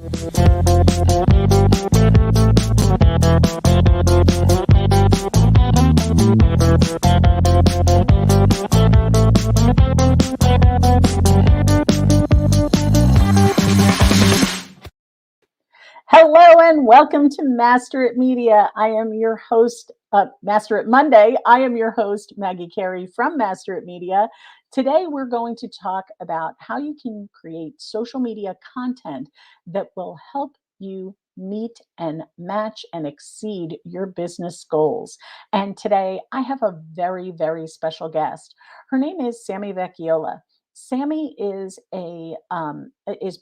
Hello and welcome to Master It Media. I am your host, Master It Monday. I am your host, Maggie Carey from Master It Media. Today, we're going to talk about how you can create social media content that will help you meet and match and exceed your business goals. And today, I have a very, very special guest. Her name is Sami Vecchiolla. Sami is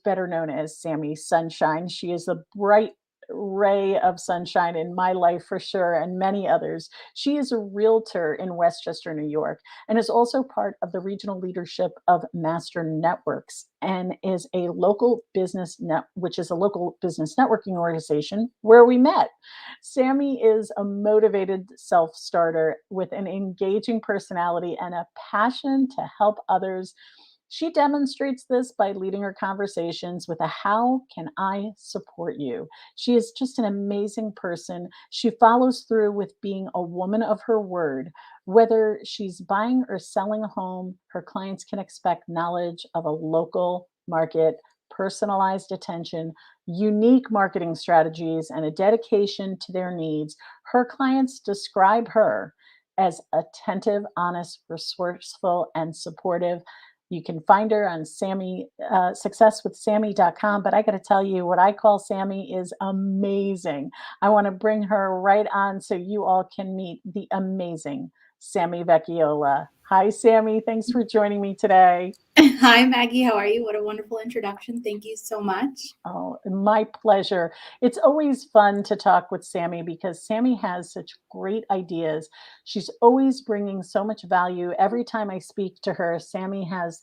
better known as Sami Sunshine. She is a bright ray of sunshine in my life for sure, and many others. She is a realtor in Westchester, New York, and is also part of the regional leadership of Master Networks, and is a local which is a local business networking organization where we met. Sami is a motivated self-starter with an engaging personality and a passion to help others. She demonstrates this by leading her conversations with a "How can I support you?" She is just an amazing person. She follows through with being a woman of her word. Whether she's buying or selling a home, her clients can expect knowledge of a local market, personalized attention, unique marketing strategies, and a dedication to their needs. Her clients describe her as attentive, honest, resourceful, and supportive. You can find her on successwithsami.com. But I got to tell you, what I call Sami is amazing. I want to bring her right on so you all can meet the amazing Sami Vecchiolla. Hi, Sami. Thanks for joining me today. Hi, Maggie. How are you? What a wonderful introduction. Thank you so much. Oh, my pleasure. It's always fun to talk with Sami because Sami has such great ideas. She's always bringing so much value. Every time I speak to her, Sami has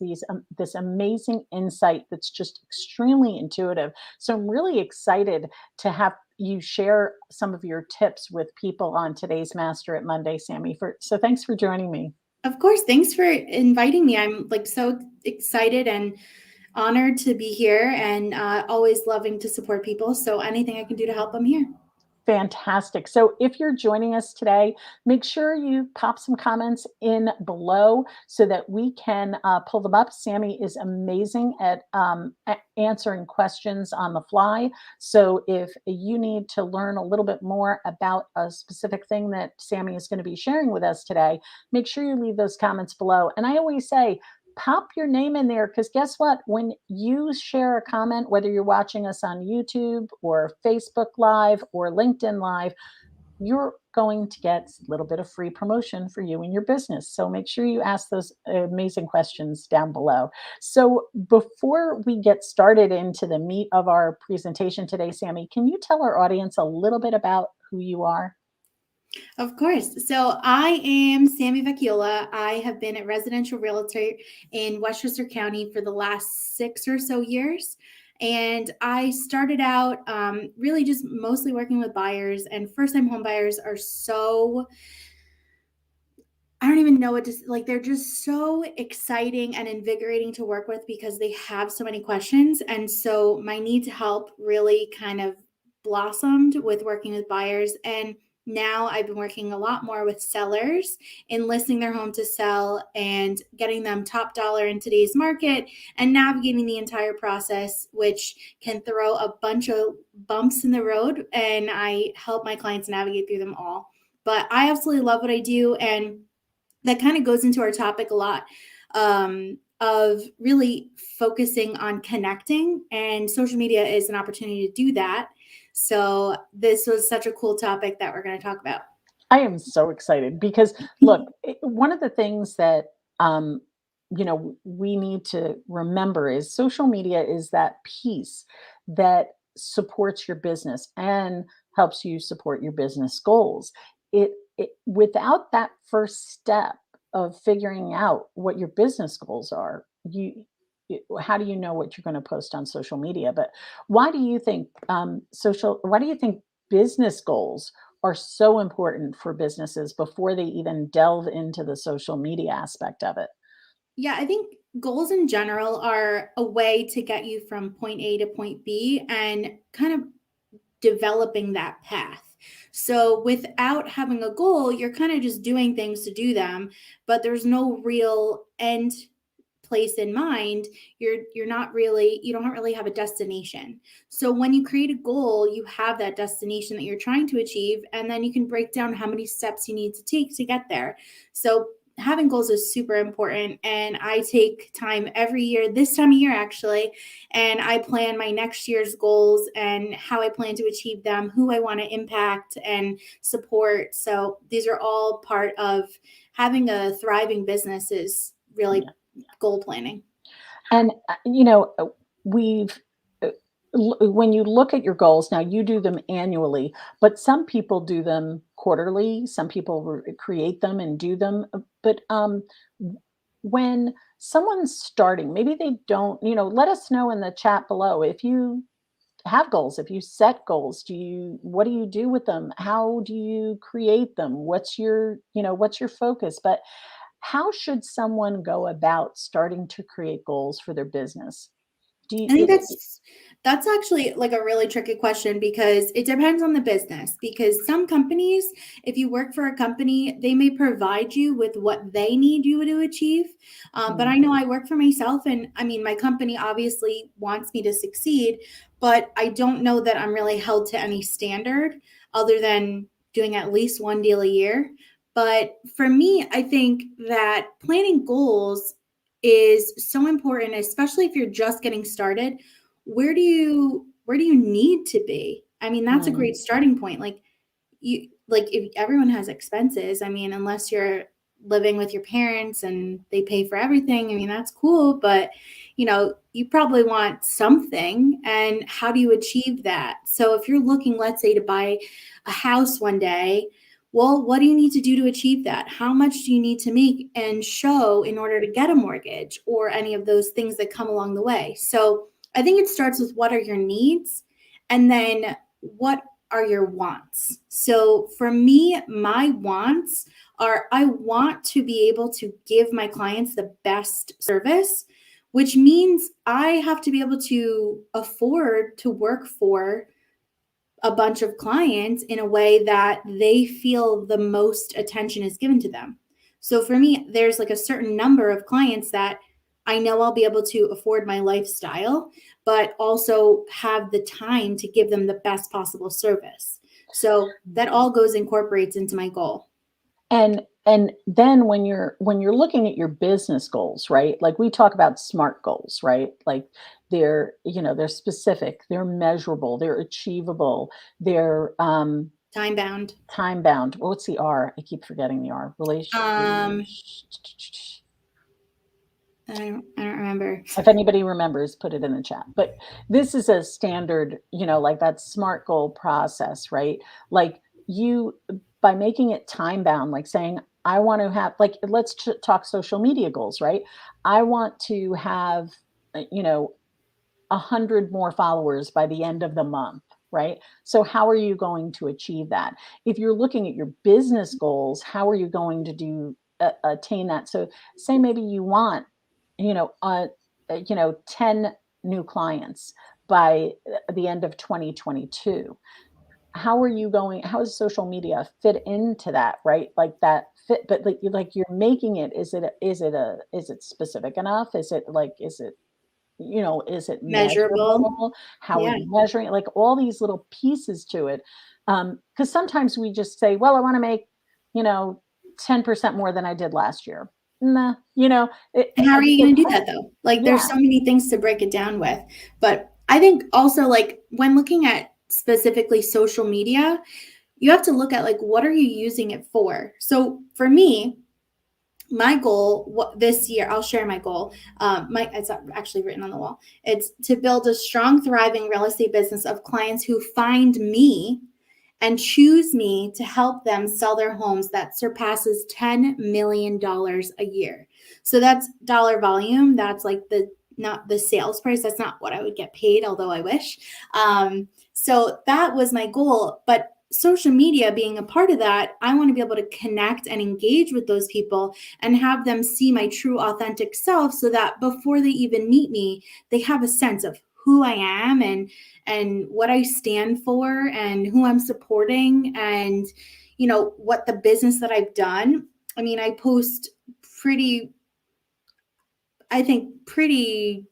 this amazing insight that's just extremely intuitive. So I'm really excited to have you share some of your tips with people on today's Master It Monday, Sami. So thanks for joining me. Of course. Thanks for inviting me. I'm so excited and honored to be here, and always loving to support people. So anything I can do to help, I'm here. Fantastic. So if you're joining us today, make sure you pop some comments in below so that we can pull them up. Sami is amazing at answering questions on the fly. So if you need to learn a little bit more about a specific thing that Sami is going to be sharing with us today, make sure you leave those comments below. And I always say, pop your name in there, because guess what? When you share a comment, whether you're watching us on YouTube or Facebook Live or LinkedIn Live, you're going to get a little bit of free promotion for you and your business. So make sure you ask those amazing questions down below. So before we get started into the meat of our presentation today, Sami, can you tell our audience a little bit about who you are? Of course. So I am Sami Vecchiolla. I have been a residential realtor in Westchester County for the last 6 or so years. And I started out really just mostly working with buyers, and first-time home buyers are so, I don't even know what to like. They're just so exciting and invigorating to work with because they have so many questions. And so my need to help really kind of blossomed with working with buyers. And now I've been working a lot more with sellers in listing their home to sell and getting them top dollar in today's market and navigating the entire process, which can throw a bunch of bumps in the road. And I help my clients navigate through them all. But I absolutely love what I do. And that kind of goes into our topic a lot, of really focusing on connecting, and social media is an opportunity to do that. So this was such a cool topic that we're going to talk about. I am so excited because look, one of the things that we need to remember is social media is that piece that supports your business and helps you support your business goals. It without that first step of figuring out what your business goals are, how do you know what you're going to post on social media? But why do you think why do you think business goals are so important for businesses before they even delve into the social media aspect of it? Yeah, I think goals in general are a way to get you from point A to point B and kind of developing that path. So without having a goal, you're kind of just doing things to do them, but there's no real end place in mind. You're not really, you don't really have a destination. So when you create a goal, you have that destination that you're trying to achieve, and then you can break down how many steps you need to take to get there. So having goals is super important, and I take time every year, this time of year actually, and I plan my next year's goals and how I plan to achieve them, who I want to impact and support. So these are all part of having a thriving business, is really Yeah. goal planning. And, we've when you look at your goals, now you do them annually, but some people do them quarterly, some people create them and do them. But w- when someone's starting, maybe they don't, let us know in the chat below if you have goals, if you set goals. What do you do with them? How do you create them? What's your focus? But how should someone go about starting to create goals for their business? Do you, I think that's actually like a really tricky question, because it depends on the business. Because some companies, if you work for a company, they may provide you with what they need you to achieve. But Mm, I know I work for myself, and I mean, my company obviously wants me to succeed, but I don't know that I'm really held to any standard other than doing at least one deal a year. But for me, I think that planning goals is so important, especially if you're just getting started. Where do you need to be? I mean, that's a mm, great starting point. Like if everyone has expenses, I mean, unless you're living with your parents and they pay for everything, I mean, that's cool, but you probably want something, and how do you achieve that? So if you're looking, let's say, to buy a house one day, well, what do you need to do to achieve that? How much do you need to make and show in order to get a mortgage, or any of those things that come along the way? So I think it starts with, what are your needs, and then what are your wants? So for me, my wants are, I want to be able to give my clients the best service, which means I have to be able to afford to work for a bunch of clients in a way that they feel the most attention is given to them. So for me, there's like a certain number of clients that I know I'll be able to afford my lifestyle, but also have the time to give them the best possible service. So that all incorporates into my goal. and then when you're looking at your business goals, right? Like we talk about SMART goals, right? Like they're specific, they're measurable, they're achievable, they're Time bound. time bound. What's the R? I keep forgetting the R. Um, I don't remember. If anybody remembers, put it in the chat. But this is a standard, like that SMART goal process, right? Like you, by making it time bound, like saying, I want to have, like, let's talk social media goals, right? I want to have, uh, you know, 100 more followers by the end of the month, right? So how are you going to achieve that? If you're looking at your business goals, how are you going to attain that? So say maybe you want, 10 new clients by the end of 2022. How does social media fit into that, right? Like that fit, but like you're making it, is it specific enough? Is it Measurable. measurable? How are Yeah. you measuring it? Like all these little pieces to it. Because sometimes we just say, well, I want to make, you know, 10% more than I did last year. Nah, And how are you going to do depends. that though? Like there's Yeah. so many things to break it down with. But I think also, like when looking at specifically social media, you have to look at, like, what are you using it for? So for me, my goal this year, I'll share my goal. It's actually written on the wall. It's to build a strong, thriving real estate business of clients who find me and choose me to help them sell their homes that surpasses $10 million a year. So that's dollar volume. That's like not the sales price. That's not what I would get paid, although I wish. So that was my goal. But social media being a part of that, I want to be able to connect and engage with those people and have them see my true authentic self so that before they even meet me, they have a sense of who I am and what I stand for and who I'm supporting and what the business that I've done. I mean, I post pretty I think pretty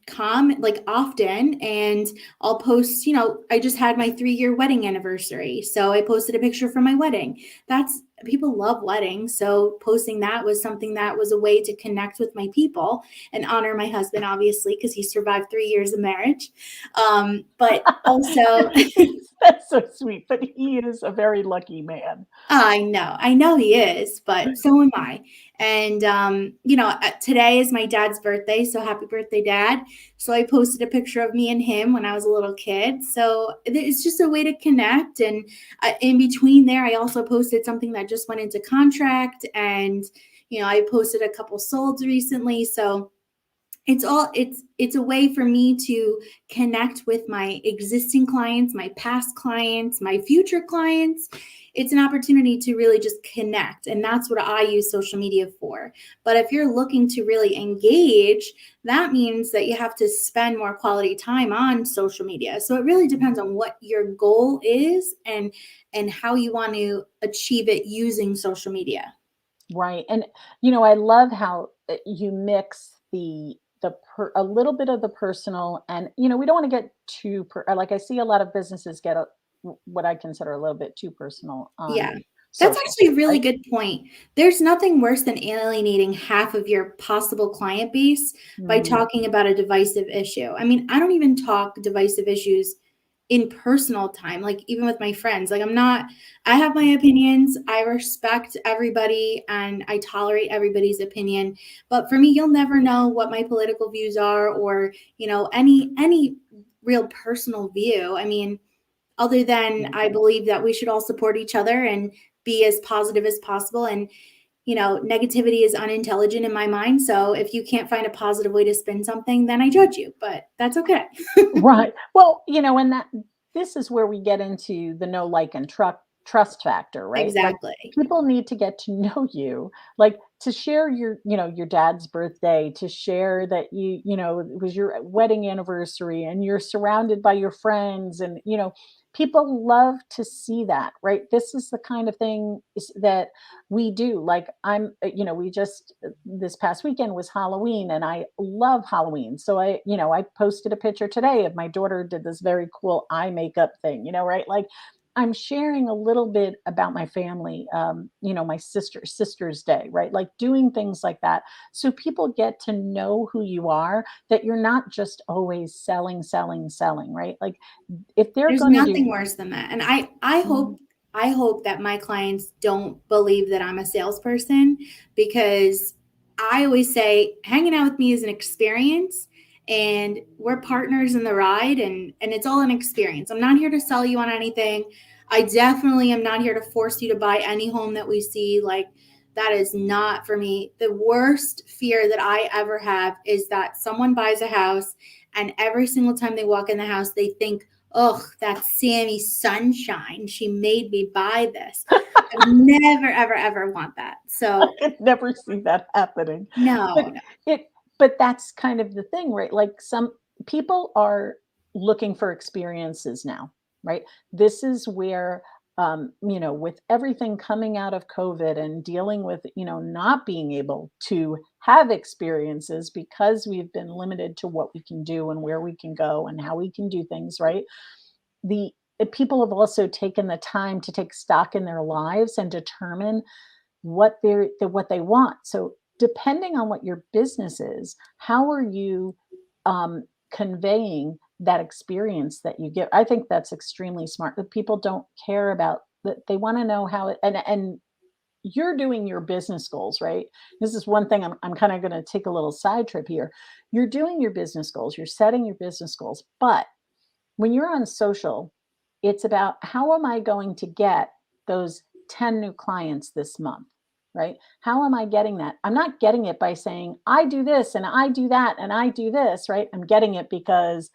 like often. And I'll post, I just had my 3-year wedding anniversary. So I posted a picture from my wedding. That's People love weddings. So posting that was something that was a way to connect with my people and honor my husband, obviously, because he survived 3 years of marriage. But also, That's so sweet, but he is a very lucky man. I know he is, but so am I. And today is my dad's birthday, so happy birthday, Dad. So I posted a picture of me and him when I was a little kid. So it's just a way to connect. And in between there, I also posted something that just went into contract, and I posted a couple solds recently. So it's a way for me to connect with my existing clients, my past clients, my future clients. It's an opportunity to really just connect, and that's what I use social media for. But if you're looking to really engage, that means that you have to spend more quality time on social media. So it really depends on what your goal is and how you want to achieve it using social media. Right. And I love how you mix a little bit of the personal, and we don't want to get like I see a lot of businesses get what I consider a little bit too personal Yeah. on That's social, actually a really right? good point. There's nothing worse than alienating half of your possible client base by Mhm. talking about a divisive issue. I mean, I don't even talk divisive issues in personal time, like even with my friends. Like, I have my opinions. I respect everybody and I tolerate everybody's opinion. But for me, you'll never know what my political views are or, any real personal view. I mean, other than Yeah. I believe that we should all support each other and be as positive as possible. And, negativity is unintelligent in my mind. So if you can't find a positive way to spin something, then I judge you, but that's okay. Right. Well, and this is where we get into the no like and trust factor, right? Like Exactly. people need to get to know you, like to share your dad's birthday, to share that it was your wedding anniversary and you're surrounded by your friends, and people love to see that, right? This is the kind of thing that we do. Like we just this past weekend was Halloween, and I love Halloween. So I posted a picture today of my daughter did this very cool eye makeup thing, right? Like I'm sharing a little bit about my family, my sister's day, right? Like doing things like that. So people get to know who you are, that you're not just always selling, selling, selling, right? Like if they're There's going to do. nothing worse than that. And I Mhm. hope that my clients don't believe that I'm a salesperson, because I always say hanging out with me is an experience and we're partners in the ride, and it's all an experience. I'm not here to sell you on anything. I definitely am not here to force you to buy any home that we see. Like, that is not for me. The worst fear that I ever have is that someone buys a house and every single time they walk in the house they think, "Oh, that's Sami Sunshine. She made me buy this." I would never, ever, ever want that. I So, could never see that happening. But no, no. it but that's kind of the thing, right? Like some people are looking for experiences now, right? This is where with everything coming out of COVID and dealing with, not being able to have experiences because we've been limited to what we can do and where we can go and how we can do things, right? The people have also taken the time to take stock in their lives and determine what they want. So depending on what your business is, how are you conveying that experience that you give? I think that's extremely smart. That people don't care about that. They want to know how it, and you're doing your business goals, right? This is one thing I'm kind of going to take a little side trip here. You're doing your business goals, you're setting your business goals, but when you're on social, it's about how am I going to get those 10 new clients this month, right? How am I getting that? I'm not getting it by saying, I do this and I do that and I do this, right? I'm getting it because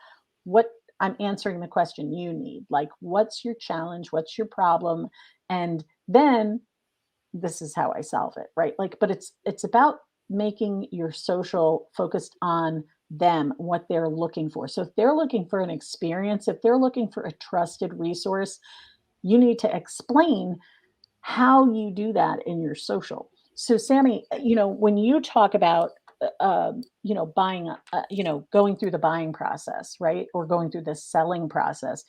what I'm answering the question you need. Like, what's your challenge? What's your problem? And then this is how I solve it, right? Like, but it's about making your social focused on them, what they're looking for. So if they're looking for an experience, if they're looking for a trusted resource, you need to explain how you do that in your social. So Sammy, when you talk about buying, going through the buying process, right? Or going through the selling process,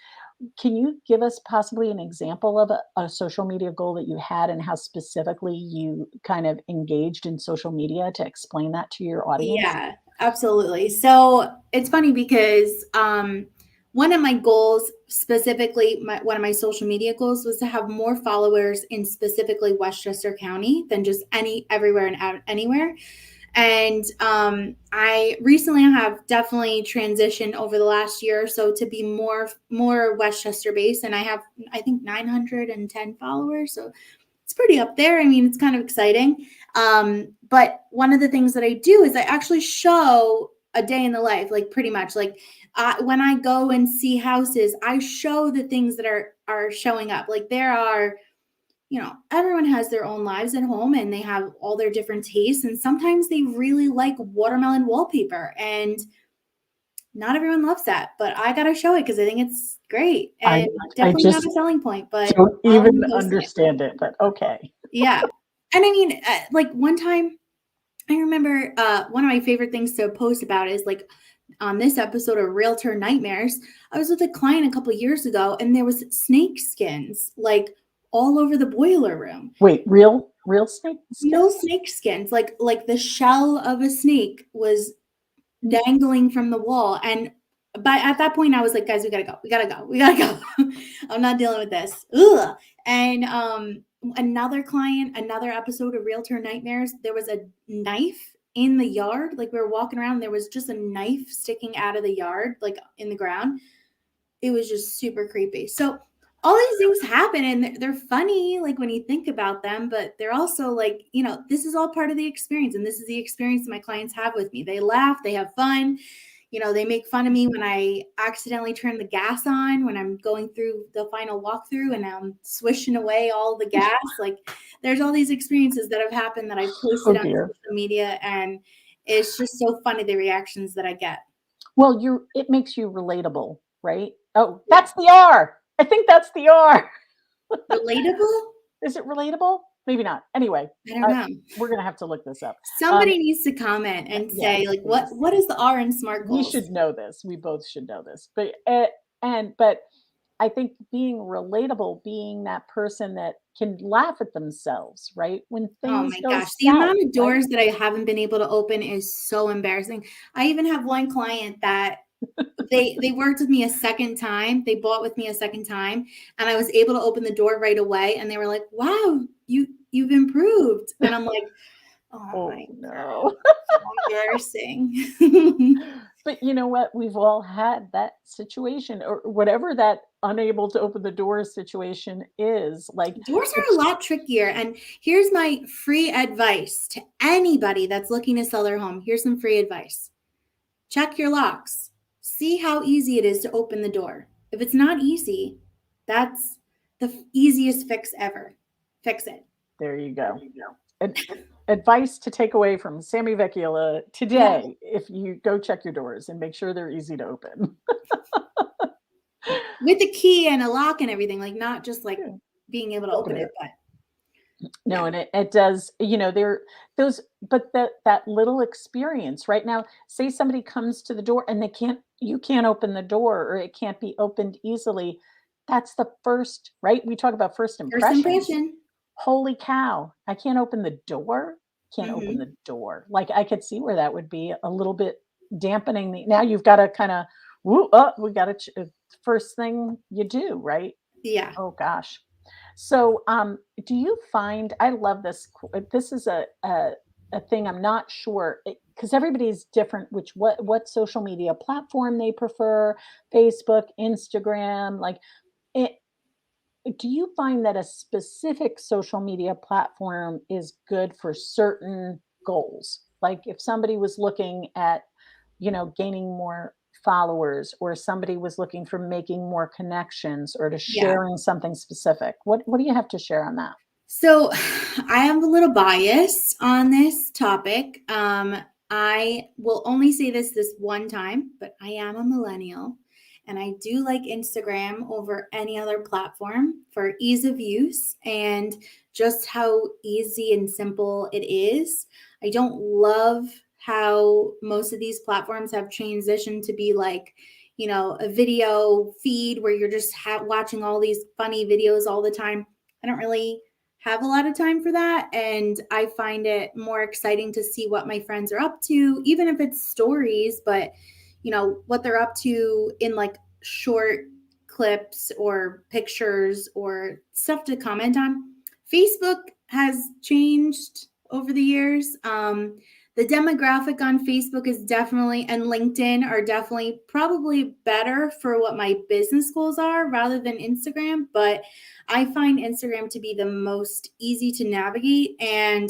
can you give us possibly an example of a social media goal that you had and how specifically you kind of engaged in social media to explain that to your audience? Yeah, absolutely. So it's funny because one of my goals, specifically, one of my social media goals, was to have more followers in specifically Westchester County than just everywhere and anywhere. And I recently have definitely transitioned over the last year or so to be more Westchester based, and I have, I think, 910 followers. So it's pretty up there. I mean, it's kind of exciting. But one of the things that I do is I actually show a day in the life, like pretty much like when I go and see houses, I show the things that are showing up. Like there are, everyone has their own lives at home and they have all their different tastes. And sometimes they really like watermelon wallpaper, and not everyone loves that, but I got to show it because I think it's great I and I definitely not just a selling point, but don't I'll even post it. understand it, but okay. Yeah. And I mean, like one time, I remember one of my favorite things to post about is like on this episode of Realtor Nightmares. I was with a client a couple years ago, and there was snake skins like all over the boiler room. Wait, real snake Real skins? snake skins, like the shell of a snake was dangling from the wall. And but at that point, I was like, guys, we gotta go. We gotta go. We gotta go. I'm not dealing with this. Ugh. And another client, another episode of Realtor Nightmares, there was a knife in the yard. Like we were walking around, there was just a knife sticking out of the yard, like in the ground. It was just super creepy. So all these things happen and they're funny, like when you think about them, but they're also like, this is all part of the experience. And this is the experience that my clients have with me. They laugh, they have fun. They make fun of me when I accidentally turn the gas on, when I'm going through the final walkthrough and I'm swishing away all the gas. Like there's all these experiences that have happened that I've Oh posted on dear. social media. And it's just so funny, the reactions that I get. Well, it makes you relatable, right? Oh, Yeah. that's the R. I think that's the R. Relatable? Is it relatable? Maybe not. Anyway, I don't uh, know. we're gonna have to look this up. Um, Somebody needs to comment and say, yes, like, what please. what is the R in SMART We goals? should know this. We both should know this. But I think being relatable, being that person that can laugh at themselves, right? When Oh things my go gosh, the amount south, of right? doors that I haven't been able to open is so embarrassing. I even have one client that they worked with me a second time. They bought with me a second time, and I was able to open the door right away. And they were like, "Wow, you've improved." And I'm like, "Oh my Oh god, no. so embarrassing." But you know what? We've all had that situation or whatever that unable to open the door situation is. Like Doors are a it's lot trickier. And here's my free advice to anybody that's looking to sell their home. Here's some free advice. Check your locks. See how easy it is to open the door. If it's not easy, that's the easiest fix ever. Fix it. there you go. Ad- Advice to take away from Sami Vecchiola Yeah. today: if you go check your doors and make sure they're easy to open. With a key and a lock and everything, like not just like Yeah, being able to open open it. it, but No, yeah. and it does, there those but that little experience right now, say somebody comes to the door and you can't open the door or it can't be opened easily. That's the first, right? We talk about first First impressions. impression. Holy cow, I can't open the door? Can't open Hmm. the door. Like I could see where that would be a little bit dampening the now you've got to kind of woo up, we got to first thing you do, right? Yeah. Oh gosh. So, do you find I love this. This is a thing I'm not sure because everybody's different. Which what social media platform they prefer? Facebook, Instagram. Like, it, do you find that a specific social media platform is good for certain goals? Like, if somebody was looking at, gaining more followers, or somebody was looking for making more connections or to Yeah. sharing something specific, what do you have to share on that? So I am a little biased on this topic. I will only say this one time, but I am a millennial and I do like Instagram over any other platform for ease of use and just how easy and simple it is. I don't love how most of these platforms have transitioned to be like, a video feed where you're just watching all these funny videos all the time. I don't really have a lot of time for that. And I find it more exciting to see what my friends are up to, even if it's stories, but what they're up to in like short clips or pictures or stuff to comment on. Facebook has changed over the years. The demographic on Facebook is definitely, and LinkedIn are definitely probably better for what my business goals are rather than Instagram. But I find Instagram to be the most easy to navigate and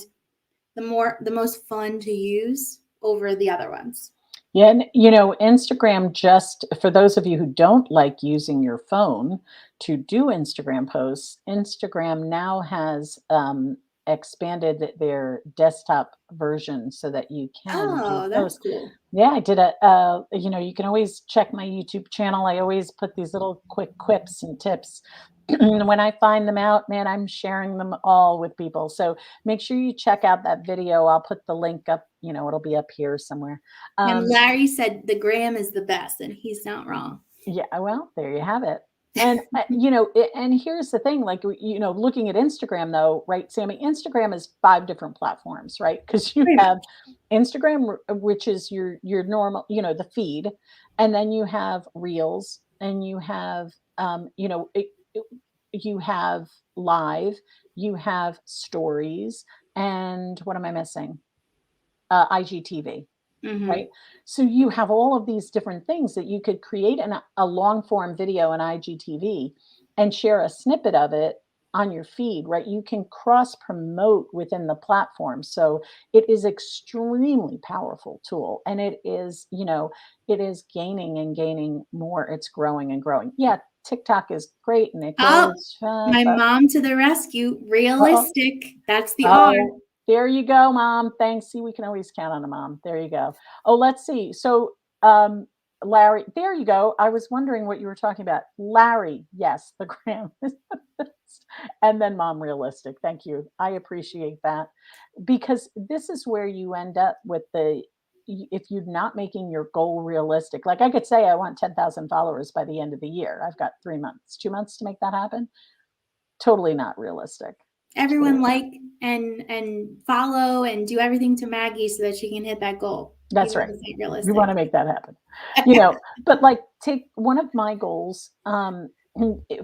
the most fun to use over the other ones. Yeah, and Instagram, just for those of you who don't like using your phone to do Instagram posts, Instagram now has expanded their desktop version so that you can do Oh, that's posts. cool. Yeah, I did you can always check my YouTube channel. I always put these little quick quips and tips. And when I find them out, man, I'm sharing them all with people. So make sure you check out that video. I'll put the link up, it'll be up here somewhere. And Um, Larry said the gram is the best, and he's not wrong. yeah, well, there you have it. And and here's the thing, like looking at Instagram though, right, Sammy? Instagram is 5 different platforms, right? Because you Pretty have much. Instagram, which is your normal, the feed, and then you have Reels, and you have you have live, you have stories, and what am I missing? IGTV. Mm-hmm. Right? So you have all of these different things that you could create a long form video in IGTV and share a snippet of it on your feed, right? You can cross promote within the platform. So it is extremely powerful tool, and it is gaining and gaining more. It's growing and growing. Yeah, TikTok is great and it Oh, grows my fast. mom to the rescue. Uh-oh. Realistic. That's the R. Oh, there you go, mom. Thanks. See, we can always count on a mom. There you go. Oh, let's see. So, Larry, there you go. I was wondering what you were talking about. Larry, yes, the gram is the best. And then mom realistic. Thank you. I appreciate that because this is where you end up with if you're not making your goal realistic. Like I could say I want 10,000 followers by the end of the year. I've got 3 months, 2 months to make that happen. Totally not realistic. Everyone Totally. like and follow and do everything to Maggie so that she can hit that goal, That's even if right. it's not We wanna realistic. make that happen. You know, but, like, take one of my goals,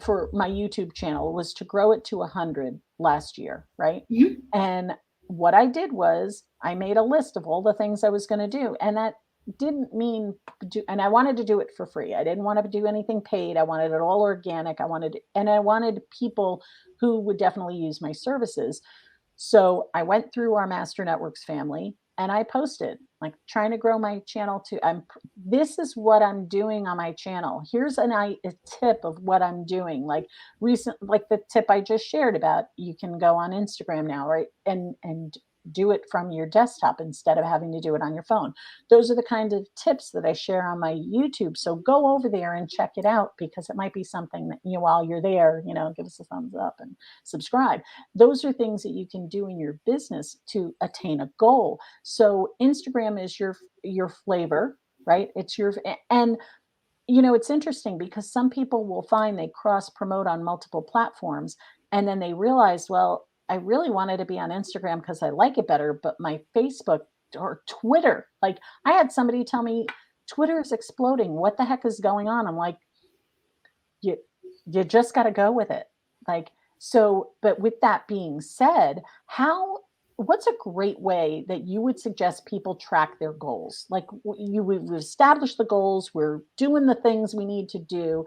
for my YouTube channel was to grow it to 100 last year, right? Mhm. And what I did was I made a list of all the things I was gonna do, and that didn't mean and I wanted to do it for free. I didn't wanna do anything paid. I wanted it all organic. I wanted people who would definitely use my services. So I went through our Master Networks family and I posted, like, trying to grow my channel to this is what I'm doing on my channel. Here's a tip of what I'm doing. Like like the tip I just shared about you can go on Instagram now, right? And do it from your desktop instead of having to do it on your phone. Those are the kind of tips that I share on my YouTube. So go over there and check it out because it might be something that while you're there, give us a thumbs up and subscribe. Those are things that you can do in your business to attain a goal. So Instagram is your flavor, right? It's your and it's interesting because some people will find they cross promote on multiple platforms and then they realize, well, I really wanted to be on Instagram because I like it better, but my Facebook or Twitter, like I had somebody tell me Twitter is exploding. What the heck is going on? I'm like, you you just got to go with it. Like so, but with that being said, what's a great way that you would suggest people track their goals? Like we've established the goals, we're doing the things we need to do,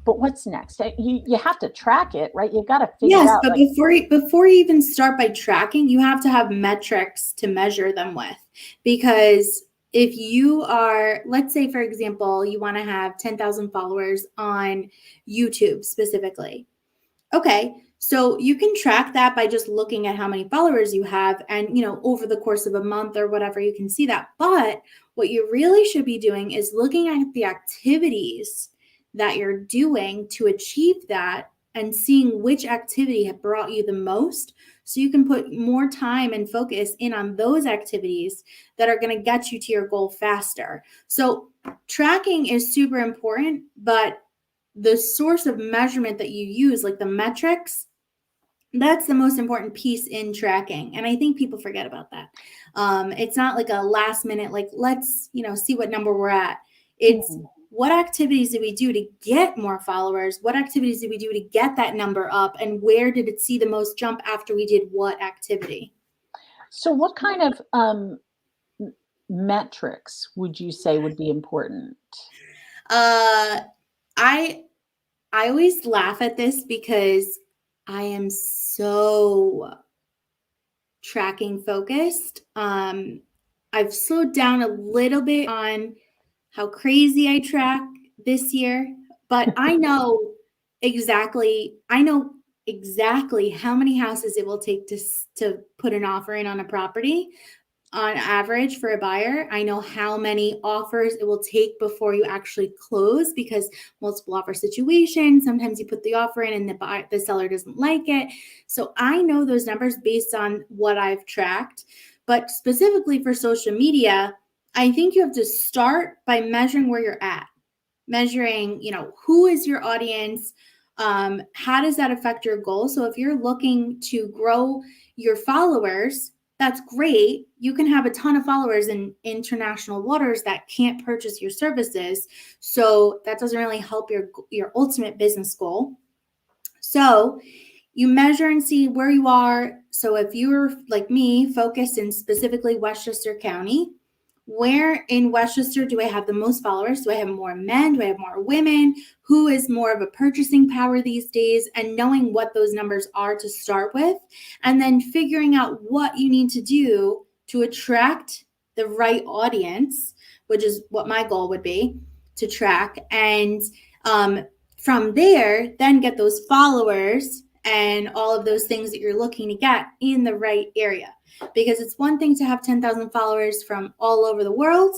but what's next? You have to track it, right? You've got to figure Yes, out but like before you even start by tracking, you have to have metrics to measure them with because if you are, let's say, for example, you want to have 10,000 followers on YouTube specifically. Okay, so you can track that by just looking at how many followers you have, and over the course of a month or whatever, you can see that. But what you really should be doing is looking at the activities that you're doing to achieve that, and seeing which activity have brought you the most, so you can put more time and focus in on those activities that are going to get you to your goal faster. So tracking is super important, but the source of measurement that you use, like the metrics, that's the most important piece in tracking. And I think people forget about that. It's not like a last minute, like, let's, see what number we're at. It's what activities did we do to get more followers? What activities did we do to get that number up? And where did it see the most jump after we did what activity? So what kind of metrics would you say would be important? I I always laugh at this because I am so tracking focused. I've slowed down a little bit on how crazy I track this year, but I know exactly how many houses it will take to put an offer in on a property on average for a buyer. I know how many offers it will take before you actually close, because multiple offer situations, sometimes you put the offer in and the seller doesn't like it. So I know those numbers based on what I've tracked. But specifically for social media, I think you have to start by measuring where you're at, measuring, who is your audience, how does that affect your goal? So if you're looking to grow your followers, that's great. You can have a ton of followers in international waters that can't purchase your services. So that doesn't really help your ultimate business goal. So you measure and see where you are. So if you're like me, focused in specifically Westchester County, where in Westchester do I have the most followers? Do I have more men? Do I have more women? Who is more of a purchasing power these days? And knowing what those numbers are to start with, and then figuring out what you need to do to attract the right audience, which is what my goal would be to track. And from there, then get those followers and all of those things that you're looking to get in the right area. Because it's one thing to have 10,000 followers from all over the world.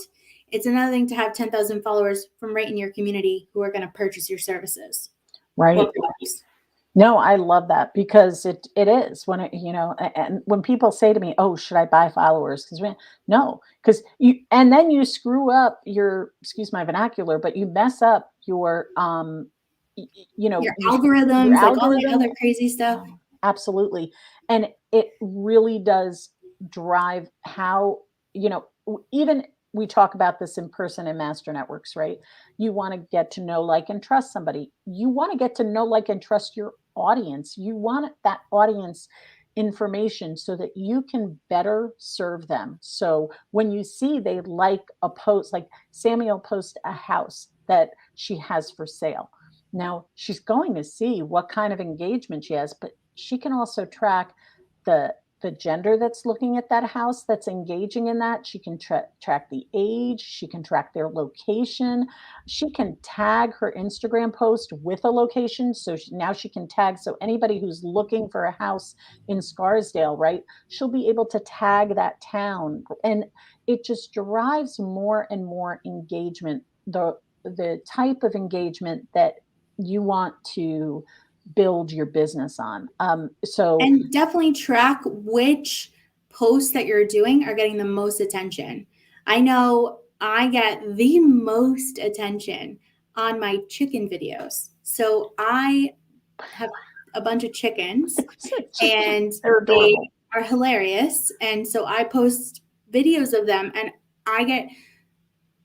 It's another thing to have 10,000 followers from right in your community who are going to purchase your services. Right. No, I love that, because it is when and when people say to me, "Oh, should I buy followers?" No, because and then you screw up your, excuse my vernacular, but you mess up your Your your algorithms, like all that algorithm. other crazy stuff. Absolutely. And it really does drive how, even we talk about this in person in master networks, right? You want to get to know, like, and trust somebody. You want to get to know, like, and trust your audience. You want that audience information so that you can better serve them. So when you see they like a post, like Sammy will post a house that she has for sale. Now she's going to see what kind of engagement she has, but she can also track the gender that's looking at that house, that's engaging in that. She can track the age, she can track their location, she can tag her Instagram post with a location. So now she can tag, so anybody who's looking for a house in Scarsdale, right, she'll be able to tag that town, and it just drives more and more engagement, the type of engagement that you want to build your business on. And definitely track which posts that you're doing are getting the most attention. I know I get the most attention on my chicken videos. So I have a bunch of chickens and they are hilarious. And so I post videos of them and I get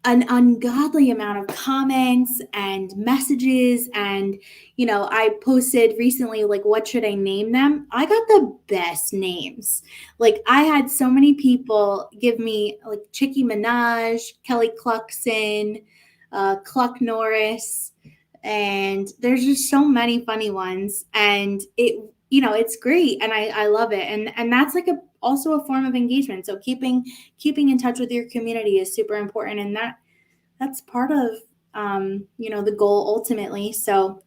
an ungodly amount of comments and messages. And I posted recently, like, what should I name them? I got the best names. Like, I had so many people give me, like, Chicky Minaj, Kelly Clarkson, Cluck Norris, and there's just so many funny ones. And it's great, and I love it. And that's like also a form of engagement. So keeping in touch with your community is super important, and that's part of the goal ultimately. So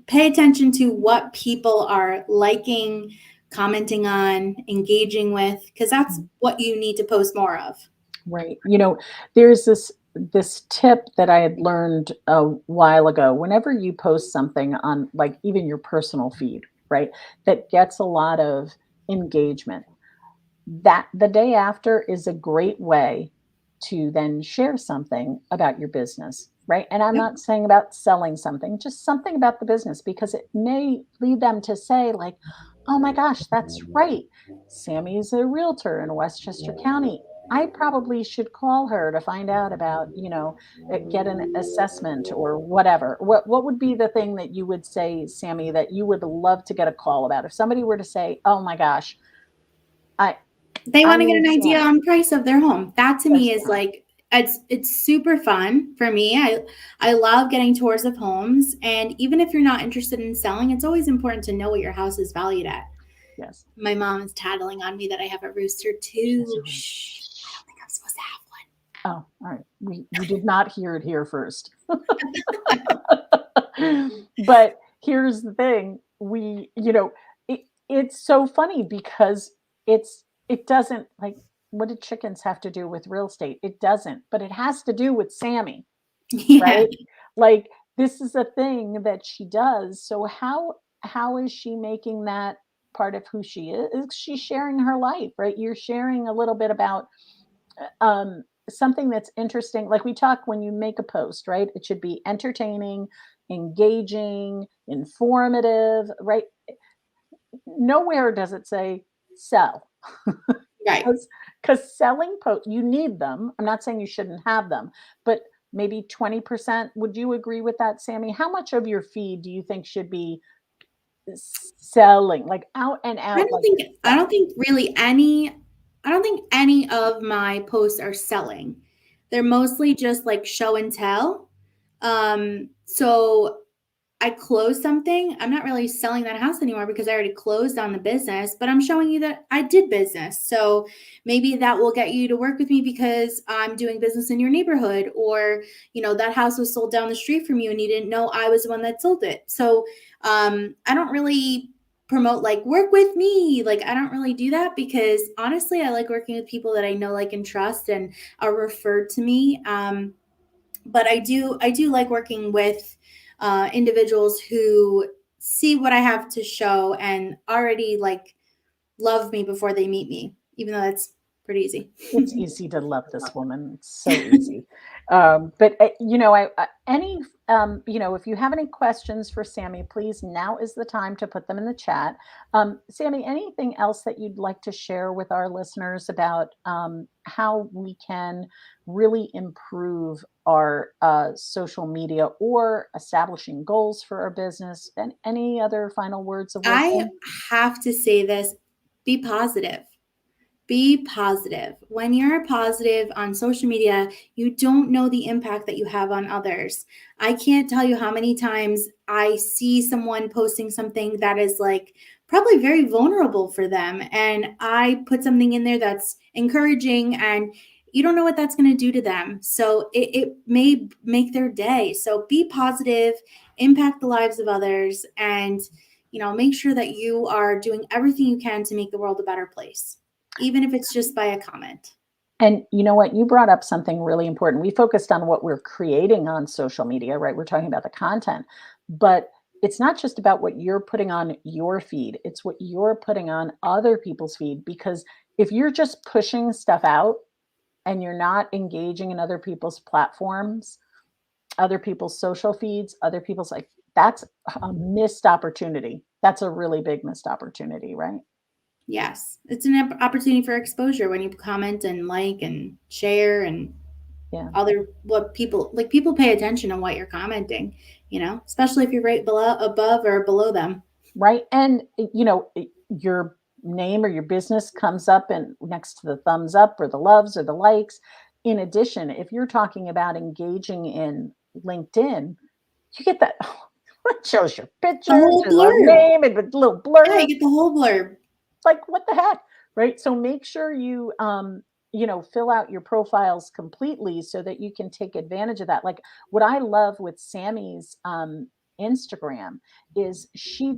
pay attention to what people are liking, commenting on, engaging with, because that's what you need to post more of. Right. There's this tip that I had learned a while ago. Whenever you post something on like even your personal feed, right, that gets a lot of engagement, that the day after is a great way to then share something about your business, right? And I'm Yep. not saying about selling something, just something about the business because it may lead them to say like, "Oh my gosh, that's right. Sammy's a realtor in Westchester County. I probably should call her to find out about, get an assessment or whatever." What would be the thing that you would say, Sammy, that you would love to get a call about? If somebody were to say, "Oh my gosh, I They I want to get need an idea to on price of their home. That to me Yes, is like it's super fun for me. I love getting tours of homes, and even if you're not interested in selling, it's always important to know what your house is valued at. yes. My mom is tattling on me that I have a rooster She has too. a ring. Shh. I Shh. don't think I'm supposed to have Oh, all right. We did not hear it here first. But here's the thing, it's so funny because it doesn't like what do chickens have to do with real estate? It doesn't, but it has to do with Sammy, one. Yeah. right? Like this is a thing that she does. So how is she making that part of who she is? She's sharing her life, right? You're sharing a little bit about something that's interesting. Like we talk when you make a post, right? It should be entertaining, engaging, informative, right? Nowhere does it say sell. Right. Because selling posts, you need them. I'm not saying you shouldn't have them, but maybe 20%. Would you agree with that, Sammy? How much of your feed do you think should be selling, like out and out, like I don't selling? think really any I don't think any of my posts are selling. They're mostly just like show and tell. So I closed something. I'm not really selling that house anymore because I already closed on the business, but I'm showing you that I did business. So maybe that will get you to work with me because I'm doing business in your neighborhood, or, that house was sold down the street from you and you didn't know I was the one that sold it. So I don't really promote like work with me. Like I don't really do that because honestly, I like working with people that I know, like, and trust and are referred to me. But I do like working with individuals who see what I have to show and already like love me before they meet me, even though that's pretty easy. It's easy to love this woman. It's so easy. But if you have any questions for Sammy, please now is the time to put them in the chat. Sammy, anything else that you'd like to share with our listeners about how we can really improve our social media or establishing goals for our business? And any other final words of I wisdom? have to say this: be positive. Be positive. When you're positive on social media, you don't know the impact that you have on others. I can't tell you how many times I see someone posting something that is like probably very vulnerable for them. And I put something in there that's encouraging, and you don't know what that's going to do to them. So it may make their day. So be positive, impact the lives of others, and make sure that you are doing everything you can to make the world a better place, even if it's just by a comment. And you know what? You brought up something really important. We focused on what we're creating on social media, right? We're talking about the content, but it's not just about what you're putting on your feed, it's what you're putting on other people's feed. Because if you're just pushing stuff out and you're not engaging in other people's platforms, other people's social feeds, other people's like, that's a missed opportunity. That's a really big missed opportunity, right? Yes, it's an opportunity for exposure when you comment and like and share and Yeah. other what people like. People pay attention on what you're commenting, especially if you're right below, above, or below them. Right, and, your name or your business comes up and next to the thumbs up or the loves or the likes. In addition, if you're talking about engaging in LinkedIn, you get that it shows your The picture, whole shows our blurb. name and a little Yeah, you blurb. get the whole blurb. Like, what the heck? right? So make sure fill out your profiles completely so that you can take advantage of that. Like what I love with Sammy's Instagram is she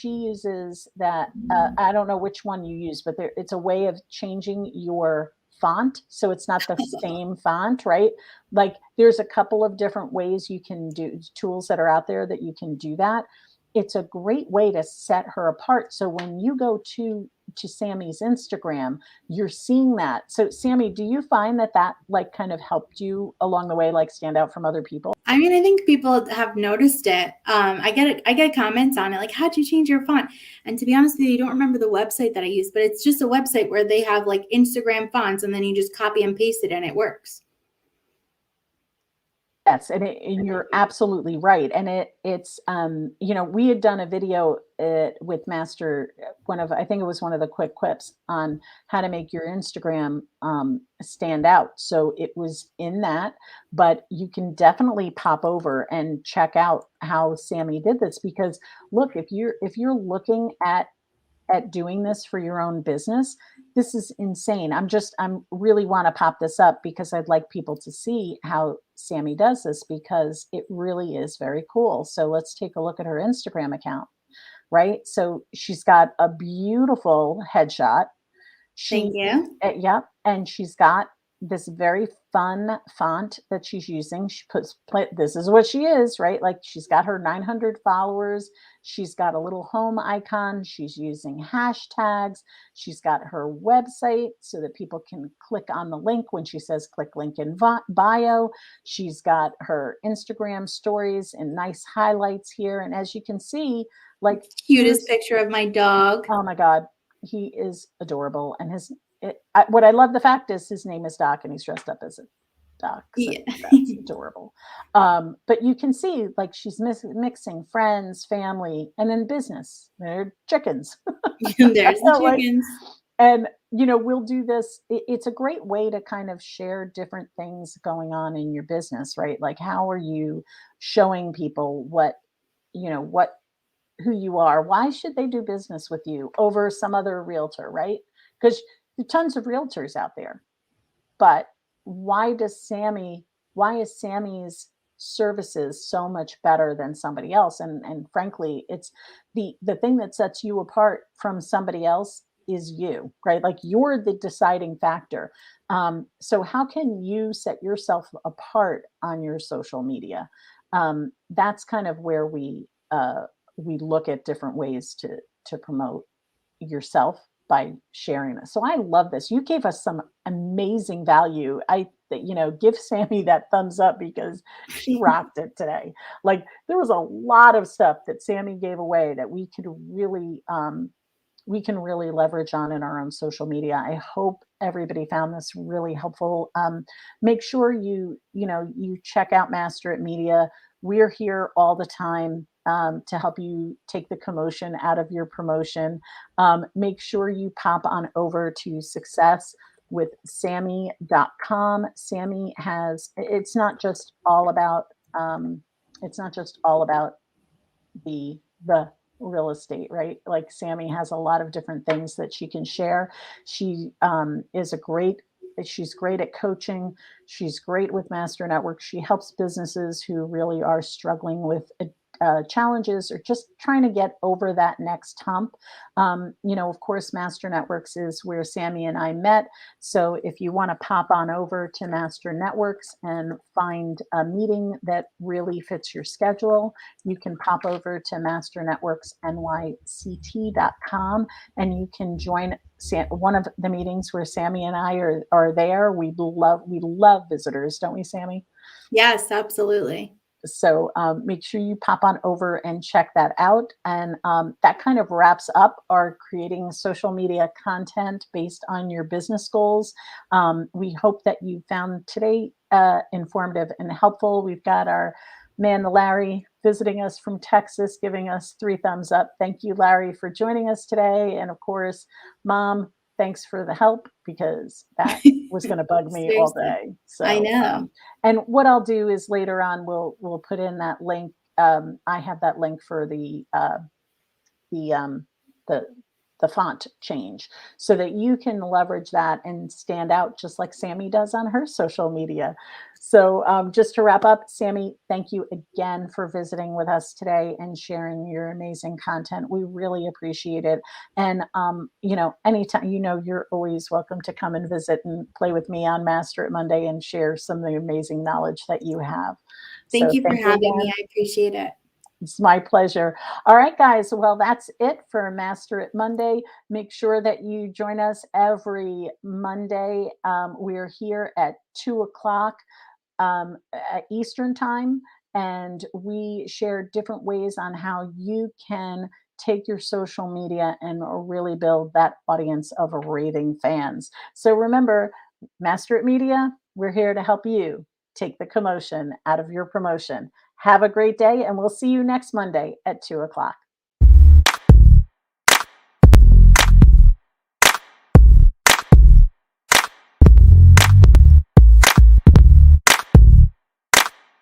uses that I don't know which one you use, but it's a way of changing your font so it's not the same font, right? Like there's a couple of different ways you can do tools that are out there that you can do that. It's a great way to set her apart. So when you go to Sammy's Instagram, you're seeing that. So Sammy, do you find that like kind of helped you along the way, like stand out from other people? I mean, I think people have noticed it. I get comments on it, like, "How'd you change your font?" And to be honest with you, I don't remember the website that I use, but it's just a website where they have like Instagram fonts, and then you just copy and paste it, and it works. Yes, and you're absolutely right. And we had done a video with Master, I think it was one of the quick quips on how to make your Instagram stand out. So it was in that, but you can definitely pop over and check out how Sammy did this because look, if you're looking at doing this for your own business, this is insane. I'm really want to pop this up because I'd like people to see how Sammy does this because it really is very cool. So let's take a look at her Instagram account, right? So she's got a beautiful headshot. Thank you. Yep, and she's got this very fun font that she's using. This is what she is, right? Like she's got her 900 followers. She's got a little home icon. She's using hashtags. She's got her website so that people can click on the link when she says click link in bio. She's got her Instagram stories and nice highlights here. And as you can see, like Cutest here's picture of my dog. oh my God, he is adorable. And what I love the fact is his name is Doc and he's dressed up as a Doc. So Yeah. that's adorable. But you can see like she's mixing friends, family, and then business. They're chickens. There's the like, chickens. and we'll do this. It's a great way to kind of share different things going on in your business, right? Like how are you showing people what who you are. Why should they do business with you over some other realtor, right? Because there are tons of realtors out there. But why is Sammy's services so much better than somebody else? And frankly, it's the thing that sets you apart from somebody else is you, right? Like you're the deciding factor. So how can you set yourself apart on your social media? That's kind of where we look at different ways to promote yourself by sharing this. So I love this. You gave us some amazing value. Give Sammy that thumbs up because she rocked it today. Like there was a lot of stuff that Sammy gave away that we can really leverage on in our own social media. I hope everybody found this really helpful. Make sure you check out Master at Media. We're here all the time to help you take the commotion out of your promotion. Make sure you pop on over to success with Sammy.com. Sammy it's not just all about the real estate, right? Like Sammy has a lot of different things that she can share. She she's great at coaching. She's great with Master Network. She helps businesses who really are struggling with challenges or just trying to get over that next hump. Of course, Master Networks is where Sammy and I met. So if you want to pop on over to Master Networks and find a meeting that really fits your schedule, you can pop over to masternetworksnyct.com and you can join one of the meetings where Sammy and I are there. We love visitors, don't we, Sammy? Yes, absolutely. So make sure you pop on over and check that out. And that kind of wraps up our creating social media content based on your business goals. We hope that you found today informative and helpful. We've got our man, Larry, visiting us from Texas, giving us 3 thumbs up. Thank you, Larry, for joining us today. And of course, Mom, thanks for the help because that was going to bug me all Seriously. day. I So, know. and what I'll do is later on we'll put in that link. I have that link for the the font change so that you can leverage that and stand out just like Sami does on her social media. So, just to wrap up, Sami, thank you again for visiting with us today and sharing your amazing content. We really appreciate it. And, anytime, you're always welcome to come and visit and play with me on Master It Monday and share some of the amazing knowledge that you have. Thank So, you for thank you having me. again. I appreciate it. It's my pleasure. All right, guys. Well, that's it for Master It Monday. Make sure that you join us every Monday. We're here at 2 o'clock at Eastern time, and we share different ways on how you can take your social media and really build that audience of raving fans. So remember, Master It Media, we're here to help you take the commotion out of your promotion. Have a great day, and we'll see you next Monday at 2 o'clock.